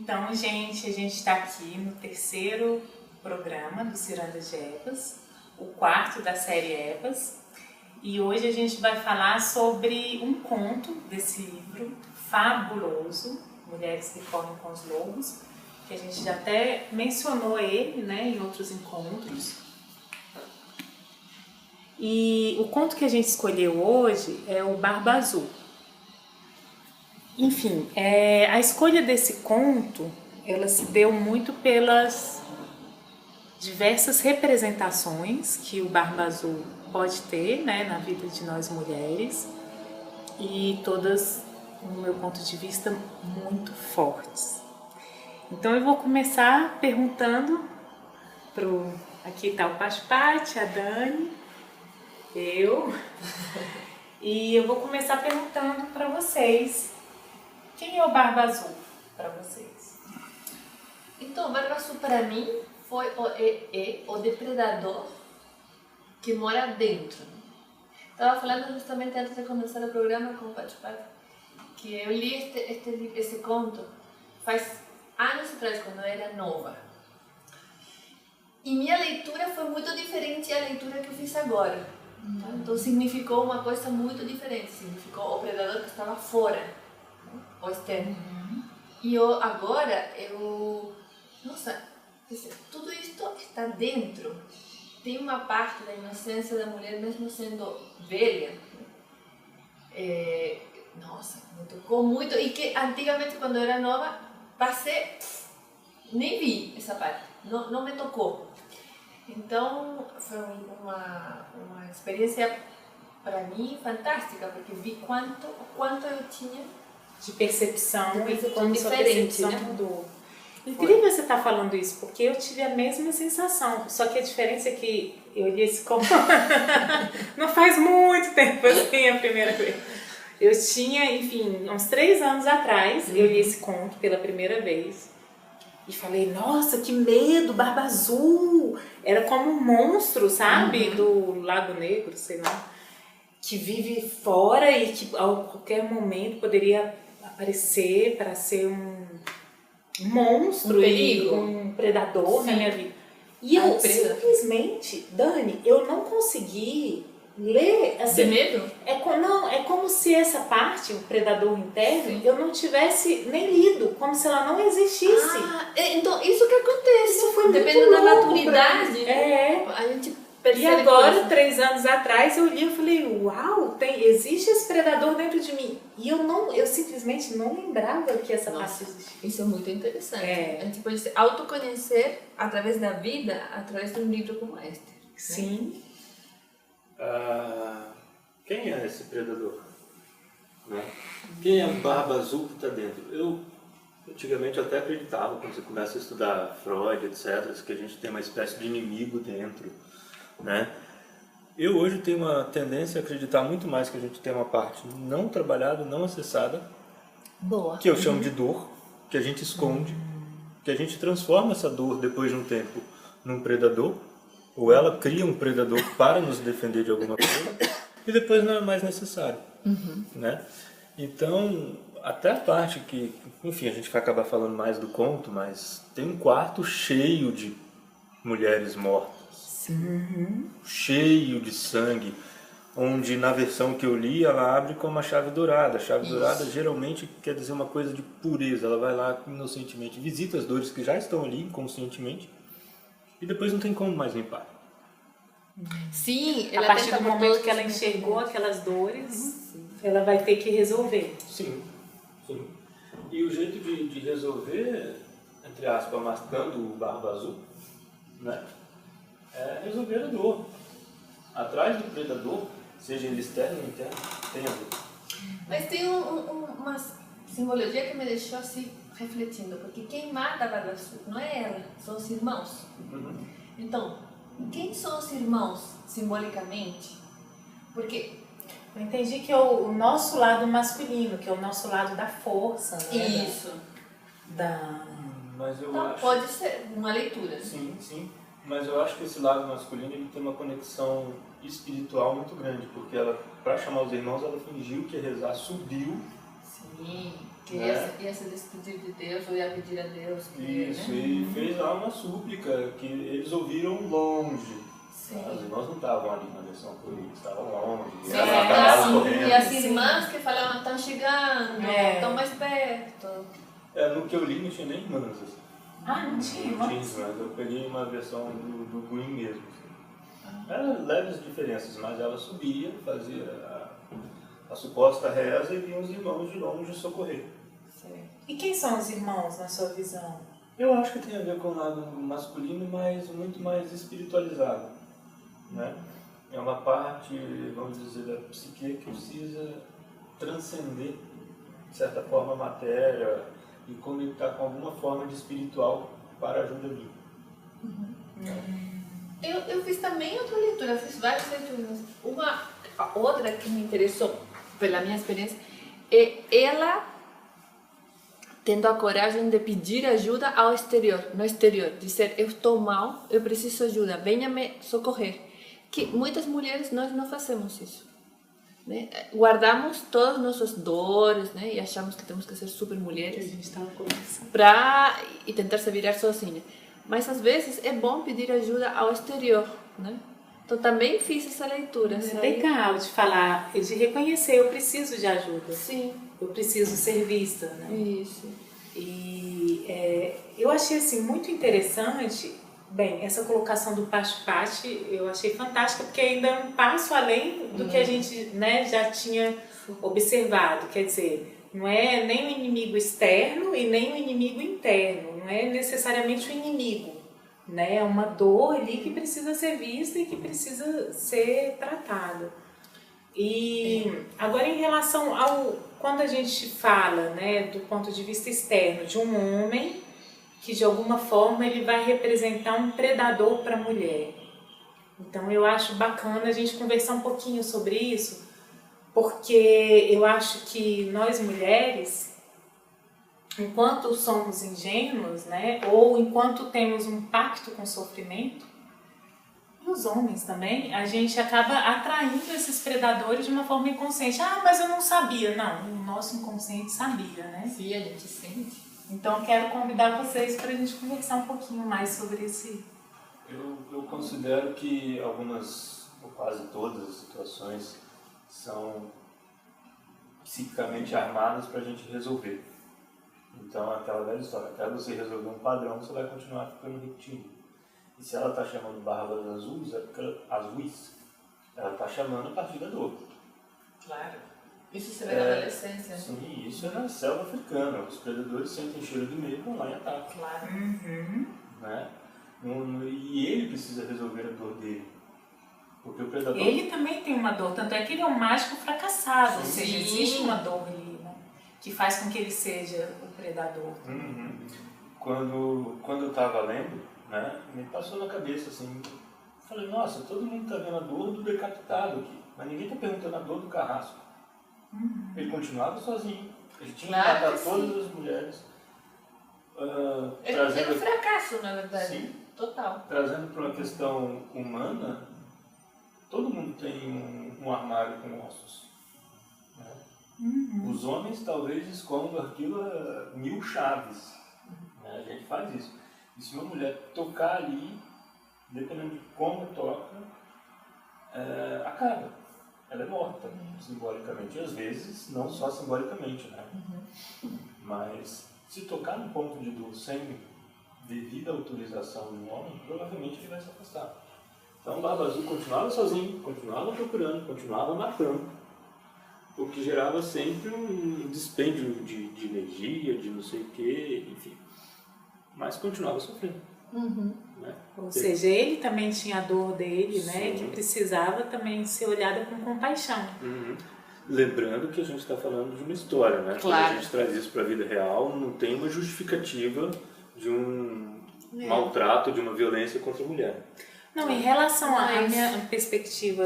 Então, gente, a gente está aqui no terceiro programa do Ciranda de Evas, o quarto da série Evas, e hoje a gente vai falar sobre um conto desse livro fabuloso, Mulheres que Correm com os Lobos, que a gente já até mencionou ele, né, em outros encontros. E o conto que a gente escolheu hoje é o Barba Azul. Enfim, a escolha desse conto, ela se deu muito pelas diversas representações que o Barba Azul pode ter, né, na vida de nós mulheres, e todas, no meu ponto de vista, muito fortes. Então eu vou começar perguntando aqui está o Pachpati, a Dani, eu, e eu vou começar perguntando para vocês. Quem é o Barba Azul para vocês? Então, o Barba Azul para mim foi o depredador que mora dentro. Estava falando justamente antes de começar o programa com o Pachpati que eu li esse conto faz anos atrás, quando eu era nova. E minha leitura foi muito diferente da leitura que eu fiz agora. Então significou uma coisa muito diferente. Significou o predador que estava fora, o externo. E nossa, tudo isto está dentro. Tem uma parte da inocência da mulher, mesmo sendo velha. Nossa, me tocou muito. E que antigamente, quando eu era nova, nem vi essa parte. Não me tocou. Então, foi uma experiência, para mim, fantástica, porque vi quanto eu tinha de percepção e como sua diferente, percepção mudou. Incrível você estar falando isso, porque eu tive a mesma sensação, só que a diferença é que eu li esse conto não faz muito tempo assim, a primeira vez. Eu tinha, enfim, uns 3 anos atrás, eu li esse conto pela primeira vez e falei, nossa, que medo, Barba Azul! Era como um monstro, sabe? Do Lago Negro, sei lá, que vive fora e que a qualquer momento poderia aparecer para ser um monstro, um predador. Sim. Na minha vida. E eu simplesmente, Dani, eu não consegui ler assim. De medo? É como se essa parte, o predador interno, sim, eu não tivesse nem lido, como se ela não existisse. Então isso que acontece. Isso foi dependendo muito da maturidade. A gente e agora, 3 anos atrás, eu li e falei, uau, existe esse predador dentro de mim. E eu simplesmente não lembrava que essa parte existia. Isso é muito interessante. A gente pode se autoconhecer através da vida, através de um livro como este. Sim. Né? Quem é esse predador? Né? Quem é o Barba Azul que está dentro? Eu, antigamente, até acreditava, quando você começa a estudar Freud, etc., que a gente tem uma espécie de inimigo dentro. Né? Eu hoje tenho uma tendência a acreditar muito mais que a gente tem uma parte não trabalhada, não acessada, boa, que eu chamo de dor, que a gente esconde, que a gente transforma essa dor depois de um tempo num predador, ou ela cria um predador para nos defender de alguma coisa, e depois não é mais necessário. Né? Então, até a parte que, enfim, a gente vai acabar falando mais do conto, mas tem um quarto cheio de mulheres mortas. Cheio de sangue, onde na versão que eu li ela abre com uma chave dourada. A chave dourada geralmente quer dizer uma coisa de pureza. Ela vai lá inocentemente, visita as dores que já estão ali inconscientemente e depois não tem como mais limpar. Sim, a partir do momento que ela enxergou aquelas dores, ela vai ter que resolver. Sim. E o jeito de resolver, entre aspas, mascando o Barba Azul, né? É resolver a dor. Atrás do predador, seja ele externo ou interno, tem a dor. Mas tem uma simbologia que me deixou assim refletindo, porque quem mata a Barba Azul não é ela, são os irmãos. Então, quem são os irmãos simbolicamente? Porque eu entendi que é o nosso lado masculino, que é o nosso lado da força, né? Isso. Mas eu então, acho... pode ser uma leitura. Sim. Mas eu acho que esse lado masculino ele tem uma conexão espiritual muito grande, porque ela, para chamar os irmãos, ela fingiu que ia rezar, subiu. Sim. Que né? ia se despedir de Deus, ou ia pedir a Deus. Que, Isso, né? e fez lá uma súplica que eles ouviram longe. Sim. Os irmãos não estavam ali na versão política, estavam longe. Sim, Estavam a cavalo correndo. e as irmãs que falavam, estão chegando, estão mais perto. No que eu li não tinha nem irmãs. Assim. Não tinha? Não tinha irmãs, eu peguei uma versão do Green mesmo. Assim. Eram leves diferenças, mas ela subia, fazia a suposta reza e vinham os irmãos de longe socorrer. E quem são os irmãos na sua visão? Eu acho que tem a ver com o lado masculino, mas muito mais espiritualizado. Né? É uma parte, vamos dizer, da psique que precisa transcender, de certa forma, a matéria e conectar com alguma forma de espiritual para a ajuda vir. Eu fiz também outra leitura, fiz várias leituras. A outra que me interessou, pela minha experiência, é ela tendo a coragem de pedir ajuda ao exterior, no exterior, dizer, eu estou mal, eu preciso ajuda, venha me socorrer. Que muitas mulheres nós não fazemos isso, né? Guardamos todas nossas dores, né? E achamos que temos que ser super mulheres A gente estava conversando. e tentar se virar sozinha. Mas às vezes é bom pedir ajuda ao exterior, né? Então também fiz essa leitura. É legal de falar, de reconhecer, eu preciso de ajuda. Sim. Eu preciso ser vista, né? Isso. E eu achei assim muito interessante, bem, essa colocação do Pachupati eu achei fantástica, porque ainda é um passo além do que a gente, né, já tinha observado, quer dizer, não é nem o inimigo externo e nem o inimigo interno, não é necessariamente o inimigo, né? É uma dor ali que precisa ser vista e que precisa ser tratada. E agora em relação quando a gente fala, né, do ponto de vista externo de um homem que de alguma forma ele vai representar um predador para a mulher. Então eu acho bacana a gente conversar um pouquinho sobre isso, porque eu acho que nós mulheres, enquanto somos ingênuos, né, ou enquanto temos um pacto com o sofrimento, e os homens também, a gente acaba atraindo esses predadores de uma forma inconsciente. Mas eu não sabia. Não, o nosso inconsciente sabia, né? Sim, a gente sente. Então quero convidar vocês para a gente conversar um pouquinho mais sobre esse. Eu considero que algumas, ou quase todas as situações são psicicamente armadas para a gente resolver. Então, aquela velha história, até você resolver um padrão, você vai continuar ficando repetindo. E se ela está chamando barbas azuis, ela está chamando a partir da dor. Claro. Isso se vê na adolescência, né? Sim, isso é na selva africana. Os predadores sentem cheiro de medo e vão lá e atacam. Claro. Né? E ele precisa resolver a dor dele. Porque o predador... Ele também tem uma dor, tanto é que ele é um mágico fracassado. Ou seja, Sim. existe uma dor ali, né, que faz com que ele seja o predador. Quando eu estava lendo, né, me passou na cabeça assim, falei, nossa, todo mundo está vendo a dor do decapitado aqui, mas ninguém está perguntando a dor do carrasco. Ele continuava sozinho, ele tinha que matar todas as mulheres. É um fracasso, na verdade. Sim. Total. Trazendo para uma questão humana, todo mundo tem um armário com ossos. Né? Os homens talvez escondam aquilo a 1000 chaves. Né? A gente faz isso. E se uma mulher tocar ali, dependendo de como toca, acaba. Ela é morta, simbolicamente. E às vezes, não só simbolicamente, né? Mas se tocar no ponto de dor sem devida autorização de um homem, provavelmente ele vai se afastar. Então o Barba Azul continuava sozinho, continuava procurando, continuava matando, o que gerava sempre um dispêndio de energia, de não sei o que, enfim. Mas continuava sofrendo. Né? Ou seja, ele também tinha a dor dele, né, Sim. que precisava também ser olhada com compaixão. Lembrando que a gente está falando de uma história, né? Claro. Quando a gente traz isso para a vida real, não tem uma justificativa de um maltrato, de uma violência contra a mulher. Não, em relação à minha perspectiva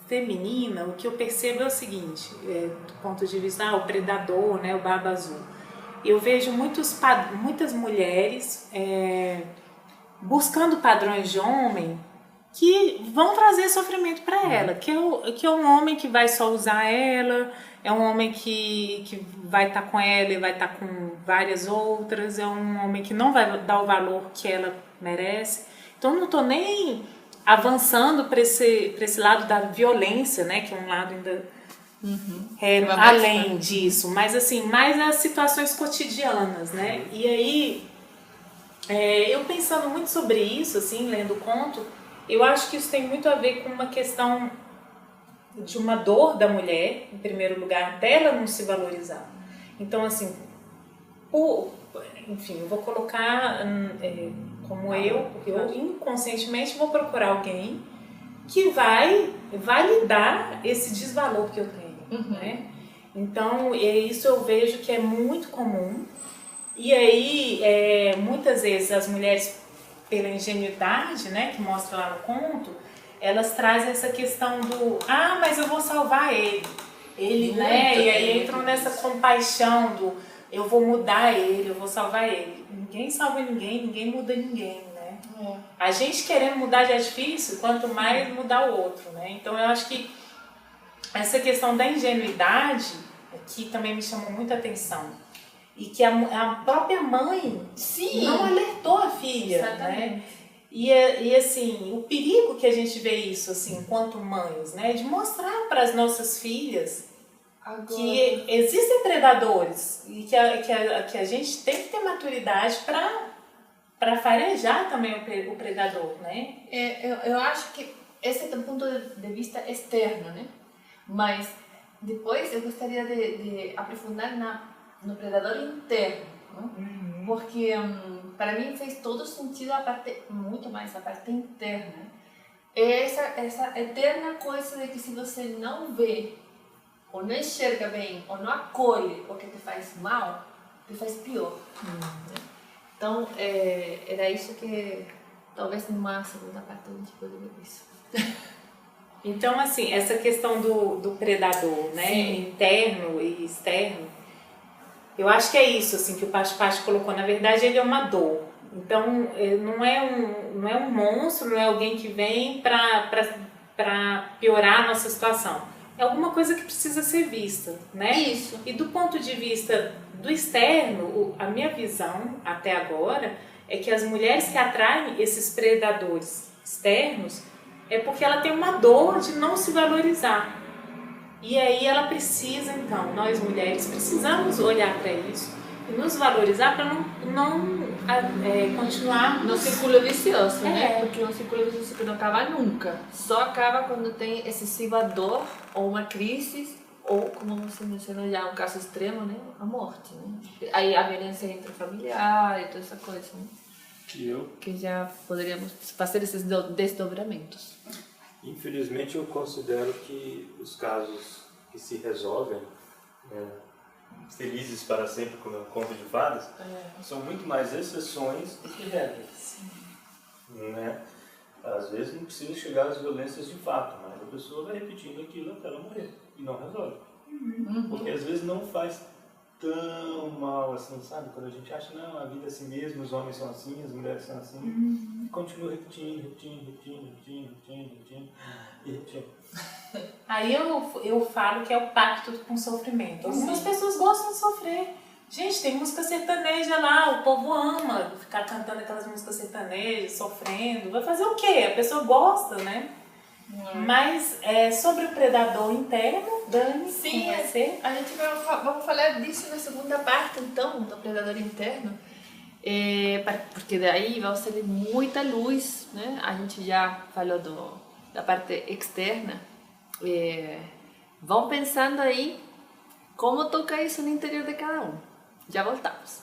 feminina, o que eu percebo é o seguinte, do ponto de vista, o predador, né, o Barba Azul. Eu vejo muitas mulheres buscando padrões de homem que vão trazer sofrimento para ela, que é um homem que vai só usar ela, é um homem que vai estar com ela e vai estar com várias outras, é um homem que não vai dar o valor que ela merece. Então eu não estou nem avançando para esse lado da violência, né, que é um lado ainda além disso, mas assim, mais as situações cotidianas, né? E aí, eu pensando muito sobre isso, assim, lendo o conto, eu acho que isso tem muito a ver com uma questão de uma dor da mulher, em primeiro lugar, dela não se valorizar. Então, assim, enfim, eu vou colocar como eu inconscientemente vou procurar alguém que vai validar esse desvalor que eu tenho, né? Então, isso eu vejo que é muito comum. E aí, muitas vezes as mulheres, pela ingenuidade, né, que mostra lá no conto, elas trazem essa questão do mas eu vou salvar ele, né? E aí entram nessa compaixão do eu vou mudar ele, eu vou salvar ele. Ninguém salva ninguém, ninguém muda ninguém, né? A gente querendo mudar já é difícil, quanto mais mudar o outro, né? Então eu acho que essa questão da ingenuidade que também me chamou muita atenção. E que a própria mãe não alertou a filha, exatamente, né? E assim, o perigo que a gente vê isso, assim, enquanto mães, né? De mostrar para as nossas filhas que existem predadores e que a gente tem que ter maturidade para farejar também o predador, né? Eu acho que esse é o ponto de vista externo, né? Mas depois eu gostaria de aprofundar no predador interno, né? Porque para mim fez todo sentido muito mais a parte interna. Essa eterna coisa de que se você não vê, ou não enxerga bem, ou não acolhe o que te faz mal, te faz pior. Então, era isso que talvez numa segunda parte a gente poderia ver isso. Então, assim, essa questão do predador, né? Interno e externo, eu acho que é isso, assim, que o Pacho colocou. Na verdade, ele é uma dor. Então, não é um monstro, não é alguém que vem para piorar a nossa situação. É alguma coisa que precisa ser vista, né? Isso. E do ponto de vista do externo, a minha visão até agora é que as mulheres que atraem esses predadores externos é porque ela tem uma dor de não se valorizar. E aí ela precisa, então, nós mulheres precisamos olhar para isso e nos valorizar para não continuar no círculo vicioso, né? Porque é um círculo vicioso que não acaba nunca. Só acaba quando tem excessiva dor ou uma crise ou, como você mencionou já, um caso extremo, né? A morte, né? Aí a violência intrafamiliar e toda essa coisa, né? Que já poderíamos fazer esses desdobramentos. Infelizmente, eu considero que os casos que se resolvem felizes para sempre, como é o conto de fadas, são muito mais exceções do que regras. Né? Às vezes não precisa chegar às violências de fato, mas a pessoa vai repetindo aquilo até ela morrer e não resolve. Porque às vezes não faz tão mal assim, sabe? Quando a gente acha, não, a vida é assim mesmo, os homens são assim, as mulheres são assim, e continua repetindo. Aí eu falo que é o pacto com o sofrimento. Algumas pessoas gostam de sofrer. Gente, tem música sertaneja lá, o povo ama ficar cantando aquelas músicas sertanejas, sofrendo. Vai fazer o quê? A pessoa gosta, né? Mas sobre o predador interno, Dani, sim, vai ser? A gente vamos falar disso na segunda parte, então, do predador interno. Porque daí vai ser muita luz, né? A gente já falou da parte externa. Vão pensando aí como tocar isso no interior de cada um. Já voltamos.